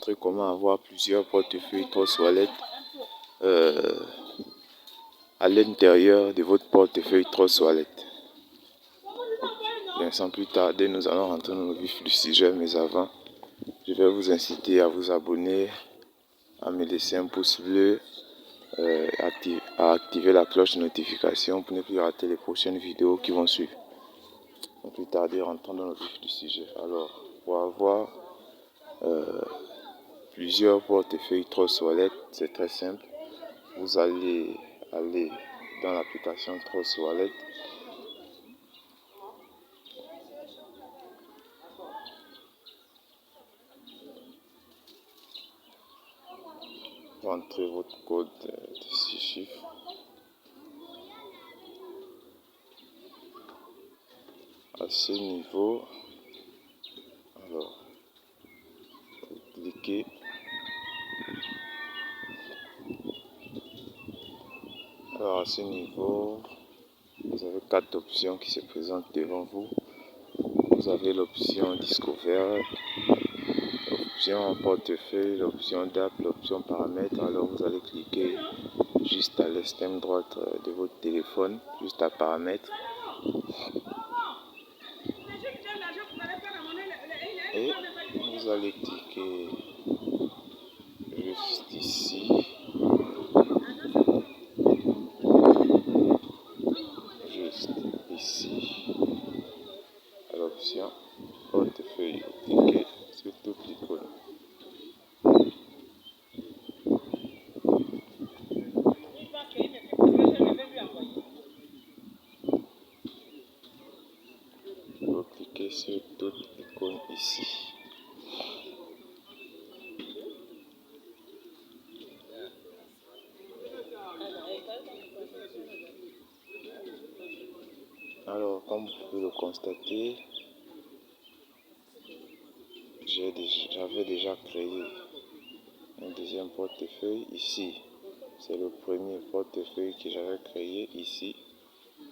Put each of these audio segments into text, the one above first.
montrer comment avoir plusieurs portefeuilles Trust Wallet à l'intérieur de votre portefeuille Trust Wallet. Bien, sans plus tarder, nous allons rentrer dans le vif du sujet, mais avant, je vais vous inciter à vous abonner, à me laisser un pouce bleu, à activer la cloche de notification pour ne plus rater les prochaines vidéos qui vont suivre. Sans plus tarder, rentrons dans le vif du sujet. Alors, pour avoir plusieurs portefeuilles Trust Wallet, c'est très simple. Vous allez aller dans l'application Trust Wallet. Rentrez votre code de 6 chiffres. À ce niveau, alors, vous cliquez. Alors à ce niveau, vous avez 4 options qui se présentent devant vous. Vous avez l'option Discover, l'option portefeuille, l'option d'app, l'option paramètres. Alors vous allez cliquer juste à l'extrême droite de votre téléphone, juste à paramètres. Et vous allez cliquer juste ici. Juste ici. À l'option portefeuille. Vous cliquez sur toute l'icône. Vous cliquez sur toute l'icône ici. Alors, comme vous pouvez le constater, j'avais déjà créé un deuxième portefeuille ici. C'est le premier portefeuille que j'avais créé ici.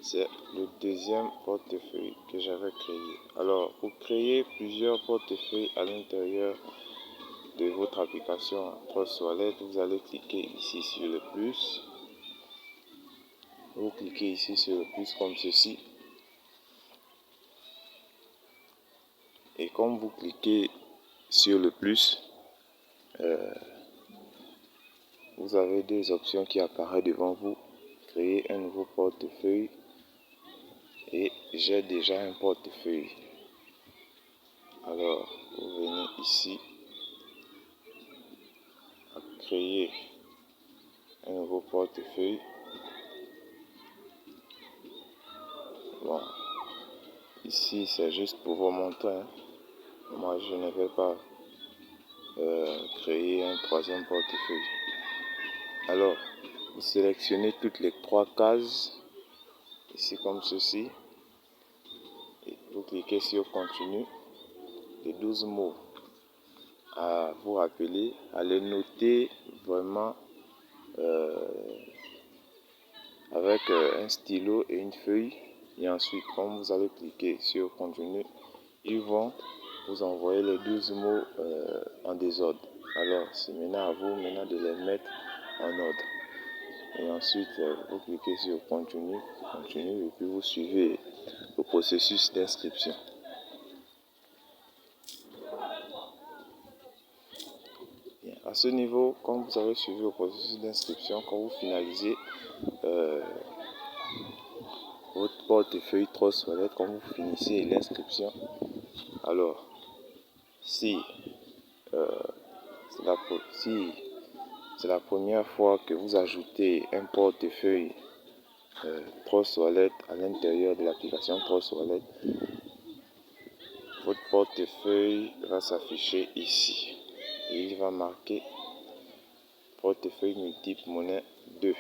C'est le deuxième portefeuille que j'avais créé. Alors, pour créer plusieurs portefeuilles à l'intérieur de votre application Trust Wallet, vous allez cliquer ici sur le plus. Vous cliquez ici sur le plus comme ceci. Et comme vous cliquez sur le plus, vous avez deux options qui apparaissent devant vous. Créer un nouveau portefeuille et j'ai déjà un portefeuille. Alors, vous venez ici à créer un nouveau portefeuille. Bon, ici c'est juste pour vous montrer. Moi, je ne vais pas créer un troisième portefeuille. Alors, vous sélectionnez toutes les 3 cases, ici comme ceci, et vous cliquez sur Continue. Les 12 mots à vous rappeler, à les noter vraiment avec un stylo et une feuille. Et ensuite, quand vous allez cliquer sur Continue, ils vont vous envoyer les 12 mots en désordre. Alors, c'est maintenant à vous de les mettre en ordre. Et ensuite, vous cliquez sur Continue, et puis vous suivez le processus d'inscription. À ce niveau, quand vous avez suivi le processus d'inscription, quand vous finalisez votre portefeuille Trust Wallet, quand vous finissez l'inscription, alors si c'est la première fois que vous ajoutez un portefeuille Trust Wallet à l'intérieur de l'application Trust Wallet, votre portefeuille va s'afficher ici et il va marquer portefeuille multiple monnaie 2.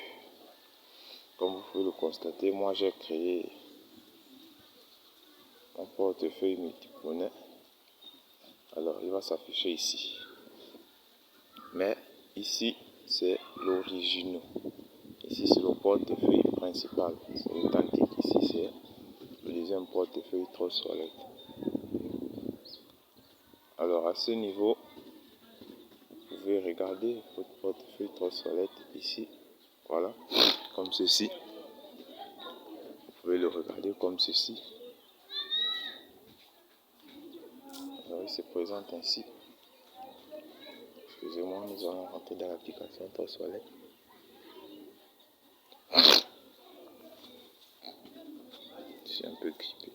Comme vous pouvez le constater, moi j'ai créé un portefeuille multiple monnaie. Alors il va s'afficher ici. Mais ici c'est l'original. Ici c'est le portefeuille principal. C'est authentique. Ici c'est le deuxième portefeuille Trust Wallet. Alors à ce niveau, regarder votre portefeuille Trustwallet ici. Voilà, comme ceci. Vous pouvez le regarder comme ceci. Alors, il se présente ainsi. Excusez-moi, nous allons rentrer dans l'application Trustwallet. Je suis un peu grippé.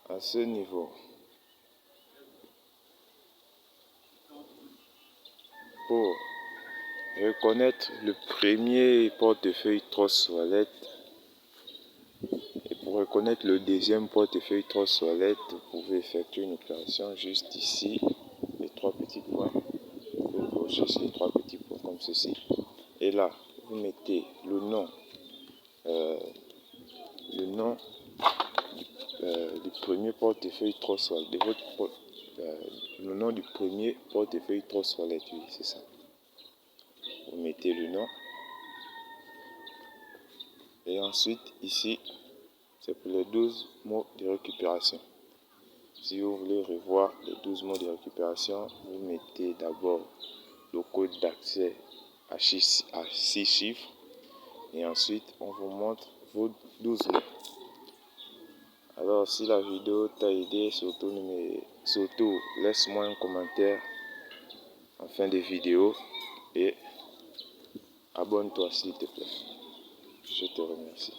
À ce niveau, pour reconnaître le premier portefeuille Trustwallet et pour reconnaître le deuxième portefeuille Trustwallet, vous pouvez effectuer une opération juste ici, les trois petits points. Vous cochez sur les trois petits points comme ceci. Et là, vous mettez le nom du premier portefeuille Trustwallet, le nom du premier portefeuille Trustwallet, oui, c'est ça. Vous mettez le nom. Et ensuite, ici, c'est pour les 12 mots de récupération. Si vous voulez revoir les 12 mots de récupération, vous mettez d'abord le code d'accès à 6 chiffres. Et ensuite, on vous montre vos 12 mots. Alors, si la vidéo t'a aidé, surtout laisse-moi un commentaire en fin de vidéo et abonne-toi s'il te plaît. Je te remercie.